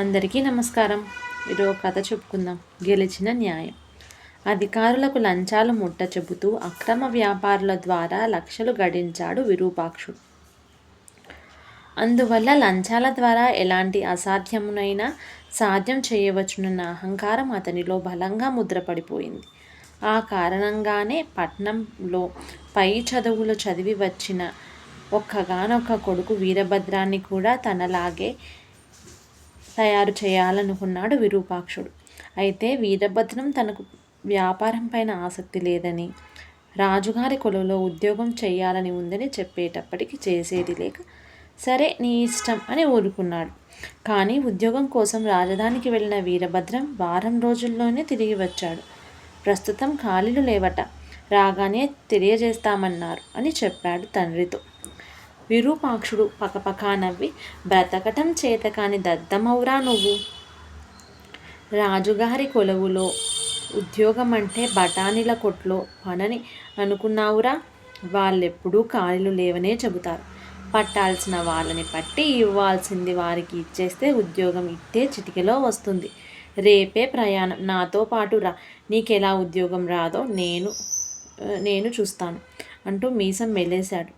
అందరికీ నమస్కారం. ఈరోజు కథ చెప్పుకుందాం. గెలిచిన న్యాయం. అధికారులకు లంచాలు ముట్ట చెబుతూ అక్రమ వ్యాపారుల ద్వారా లక్షలు గడించాడు విరూపాక్షుడు. అందువల్ల లంచాల ద్వారా ఎలాంటి అసాధ్యమునైనా సాధ్యం చేయవచ్చునన్న అహంకారం అతనిలో బలంగా ముద్రపడిపోయింది. ఆ కారణంగానే పట్నంలో పై చదువులు చదివి వచ్చిన ఒక్కగానొక్క కొడుకు వీరభద్రాన్ని కూడా తనలాగే తయారు చేయాలనుకున్నాడు విరూపాక్షుడు. అయితే వీరభద్రం తనకు వ్యాపారం పైన ఆసక్తి లేదని, రాజుగారి కొలువులో ఉద్యోగం చేయాలని ఉందని చెప్పేటప్పటికి చేసేది లేక, సరే నీ ఇష్టం అని ఊరుకున్నాడు. కానీ ఉద్యోగం కోసం రాజధానికి వెళ్ళిన వీరభద్రం వారం రోజుల్లోనే తిరిగి వచ్చాడు. ప్రస్తుతం ఖాళీలు లేవట, రాగానే తెలియజేస్తామన్నారు అని చెప్పాడు తండ్రితో. విరూపాక్షుడు పకపకా నవ్వి, బ్రతకటం చేతకాని దద్దమౌరా నువ్వు. రాజుగారి కొలువులో ఉద్యోగం అంటే బఠానీల కొట్లో పనని అనుకున్నావురా? వాళ్ళెప్పుడూ ఖాళీలు లేవనే చెబుతారు. పట్టాల్సిన వాళ్ళని పట్టి ఇవ్వాల్సింది వారికి ఇచ్చేస్తే ఉద్యోగం ఇట్టే చిటికెలో వస్తుంది. రేపే ప్రయాణం, నాతో పాటు రా. నీకెలా ఉద్యోగం రాదో నేను చూస్తాను అంటూ మీసం మెలేశాడు.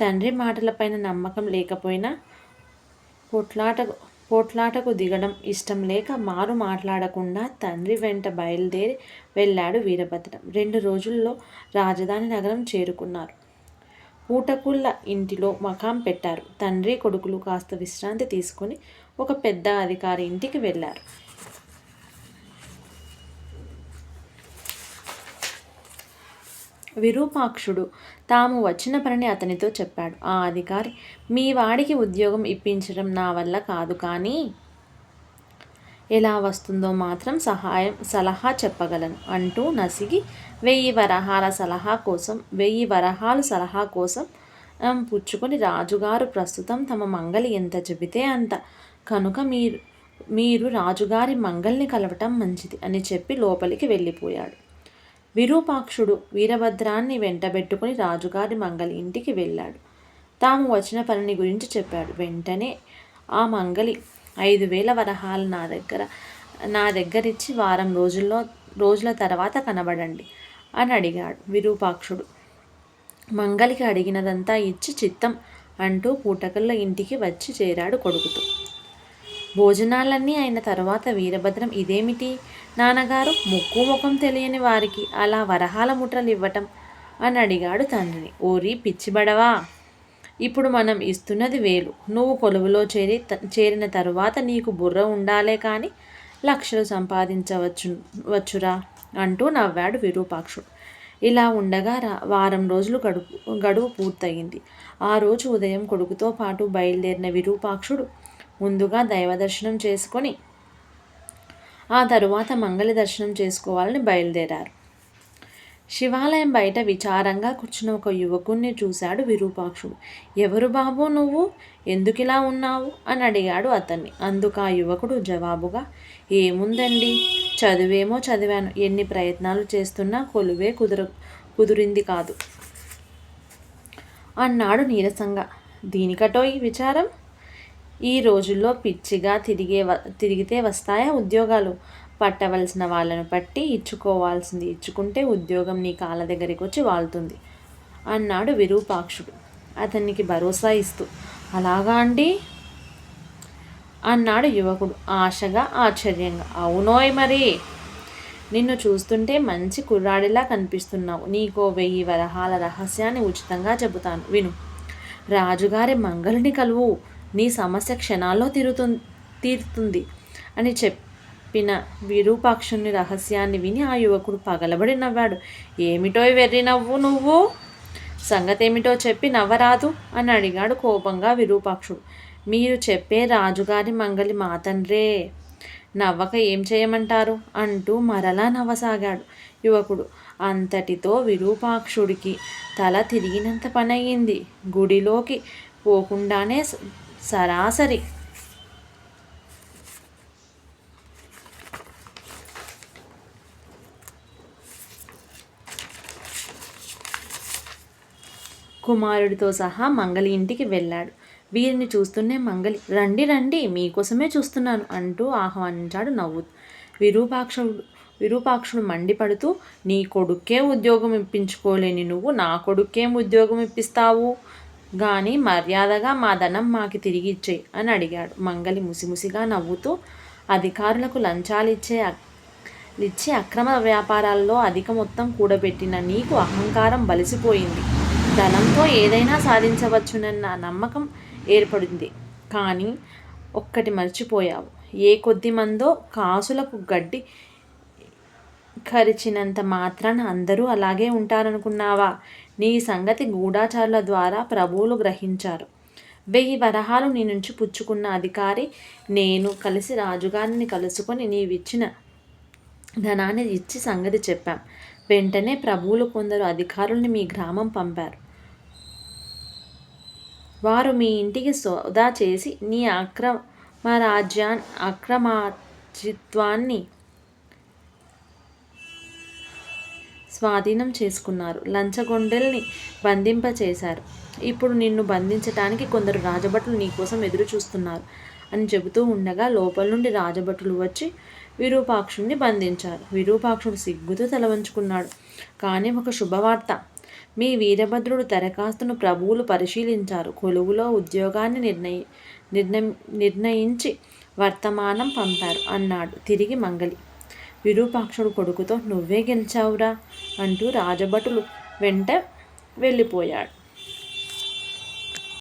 తండ్రి మాటలపైన నమ్మకం లేకపోయినా పోట్లాటకు దిగడం ఇష్టం లేక మారు మాట్లాడకుండా తండ్రి వెంట బయలుదేరి వెళ్ళాడు వీరభద్రం. 2 రోజుల్లో రాజధాని నగరం చేరుకున్నారు. పూటకూళ్ళ ఇంటిలో మకాం పెట్టారు. తండ్రి కొడుకులు కాస్త విశ్రాంతి తీసుకుని ఒక పెద్ద అధికారి ఇంటికి వెళ్ళారు. విరూపాక్షుడు తాము వచ్చిన పనిని అతనితో చెప్పాడు. ఆ అధికారి, మీ వాడికి ఉద్యోగం ఇప్పించడం నా వల్ల కాదు, కానీ ఎలా వస్తుందో మాత్రం సలహా చెప్పగలను అంటూ నసిగి 1000 వరహాలు సలహా కోసం పుచ్చుకొని, రాజుగారు ప్రస్తుతం తమ మంగలి ఎంత చెబితే అంత, కనుక మీరు రాజుగారి మంగల్ని కలవటం మంచిది అని చెప్పి లోపలికి వెళ్ళిపోయాడు. విరూపాక్షుడు వీరభద్రాన్ని వెంటబెట్టుకుని రాజుగారి మంగలి ఇంటికి వెళ్ళాడు. తాము వచ్చిన పనిని గురించి చెప్పాడు. వెంటనే ఆ మంగలి 5000 వరహాలు నా దగ్గరిచ్చి వారం రోజుల తర్వాత కనబడండి అని అడిగాడు విరూపాక్షుడు. మంగలికి అడిగినదంతా ఇచ్చి చిత్తం అంటూ పూటకల్ల ఇంటికి వచ్చి చేరాడు కొడుకుతో. భోజనాలన్నీ అయిన తరువాత వీరభద్రం, ఇదేమిటి నాన్నగారు, ముక్కు ముఖం తెలియని వారికి అలా వరహాల ముట్రలు ఇవ్వటం అని అడిగాడు తండ్రిని. ఓరి పిచ్చిబడవా, ఇప్పుడు మనం ఇస్తున్నది 1000. నువ్వు కొలువులో చేరిన తరువాత నీకు బుర్ర ఉండాలే కానీ లక్షలు సంపాదించవచ్చురా అంటూ నవ్వాడు విరూపాక్షుడు. ఇలా ఉండగా వారం రోజులు గడువు పూర్తయింది. ఆ రోజు ఉదయం కొడుకుతో పాటు బయలుదేరిన విరూపాక్షుడు ముందుగా దైవ దర్శనం చేసుకొని ఆ తరువాత మంగళ దర్శనం చేసుకోవాలని బయలుదేరారు. శివాలయం బయట విచారంగా కూర్చున్న ఒక యువకుణ్ణి చూశాడు విరూపాక్షుడు. ఎవరు బాబు నువ్వు, ఎందుకిలా ఉన్నావు అని అడిగాడు అతన్ని. అందుకు ఆ యువకుడు జవాబుగా, ఏముందండి, చదివేమో చదివాను, ఎన్ని ప్రయత్నాలు చేస్తున్నా కొలువే కుదిరింది కాదు అన్నాడు నీరసంగా. దీనికటోయ్ విచారం, ఈ రోజుల్లో పిచ్చిగా తిరిగితే వస్తాయా ఉద్యోగాలు? పట్టవలసిన వాళ్ళను పట్టి ఇచ్చుకోవాల్సింది ఇచ్చుకుంటే ఉద్యోగం నీ కాళ్ళ దగ్గరికి వచ్చి వాళ్తుంది అన్నాడు విరూపాక్షుడు అతనికి భరోసా ఇస్తూ. అలాగా అండి అన్నాడు యువకుడు ఆశగా ఆశ్చర్యంగా. అవునోయ్ మరి, నిన్ను చూస్తుంటే మంచి కుర్రాడిలా కనిపిస్తున్నావు. నీకో 1000 వరహాల రహస్యాన్ని ఉచితంగా చెబుతాను, విను. రాజుగారి మంగళిని కలువు, నీ సమస్య క్షణాల్లో తీరుతుంది అని చెప్పిన విరూపాక్షుని రహస్యాన్ని విని ఆ యువకుడు పగలబడి నవ్వాడు. ఏమిటో వెర్రి నవ్వు నువ్వు, సంగతేమిటో చెప్పి నవ్వరాదు అని అడిగాడు కోపంగా విరూపాక్షుడు. మీరు చెప్పే రాజుగారి మంగలి మా తండ్రే, నవ్వక ఏం చేయమంటారు అంటూ మరలా నవ్వసాగాడు యువకుడు. అంతటితో విరూపాక్షుడికి తల తిరిగినంత పనయ్యింది. గుడిలోకి పోకుండానే సరాసరి కుమారుడితో సహా మంగలి ఇంటికి వెళ్ళాడు. వీరిని చూస్తూనే మంగలి రండి రండి మీకోసమే చూస్తున్నాను అంటూ ఆహ్వానించాడు నవ్వుతూ. విరూపాక్షుడు మండిపడుతూ, నీ కొడుక్కే ఉద్యోగం ఇప్పించుకోలేని నువ్వు నా కొడుక్కేం ఉద్యోగం ఇప్పిస్తావు గాని మర్యాదగా మా ధనం మాకి తిరిగి ఇచ్చేయి అని అడిగాడు. మంగలి ముసిముసిగా నవ్వుతూ, అధికారులకు లంచాలిచ్చి అక్రమ వ్యాపారాల్లో అధిక మొత్తం కూడబెట్టిన నీకు అహంకారం బలిసిపోయింది. ధనంతో ఏదైనా సాధించవచ్చునన్న నమ్మకం ఏర్పడింది. కానీ ఒక్కటి మర్చిపోయావు. ఏ కొద్ది మందో కాసులకు గడ్డి కరిచినంత మాత్రాన అందరూ అలాగే ఉంటారనుకున్నావా? నీ సంగతి గూఢచారుల ద్వారా ప్రభువులు గ్రహించారు. 1000 వరహాలు నీ నుంచి పుచ్చుకున్న అధికారి నేను కలిసి రాజుగారిని కలుసుకొని నీవిచ్చిన ధనాన్ని ఇచ్చి సంగతి చెప్పాం. వెంటనే ప్రభువులు కొందరు అధికారుల్ని మీ గ్రామం పంపారు. వారు మీ ఇంటికి సోదా చేసి నీ అక్రమార్జిత్వాన్ని స్వాధీనం చేసుకున్నారు. లంచగొండల్ని బంధింపచేశారు. ఇప్పుడు నిన్ను బంధించటానికి కొందరు రాజభటులు నీకోసం ఎదురు చూస్తున్నారు అని చెబుతూ ఉండగా లోపల నుండి రాజభటులు వచ్చి విరూపాక్షుణ్ణి బంధించారు. విరూపాక్షుడు సిగ్గుతో తలవంచుకున్నాడు. కానీ ఒక శుభవార్త. మీ వీరభద్రుడు దరఖాస్తును ప్రభువులు పరిశీలించారు. కొలువులో ఉద్యోగాన్ని నిర్ణయించి వర్తమానం పంపారు అన్నాడు తిరిగి మంగలి. విరూపాక్షుడు కొడుకుతో నువ్వే గెలిచావురా అంటూ రాజభటులు వెంట వెళ్ళిపోయాడు.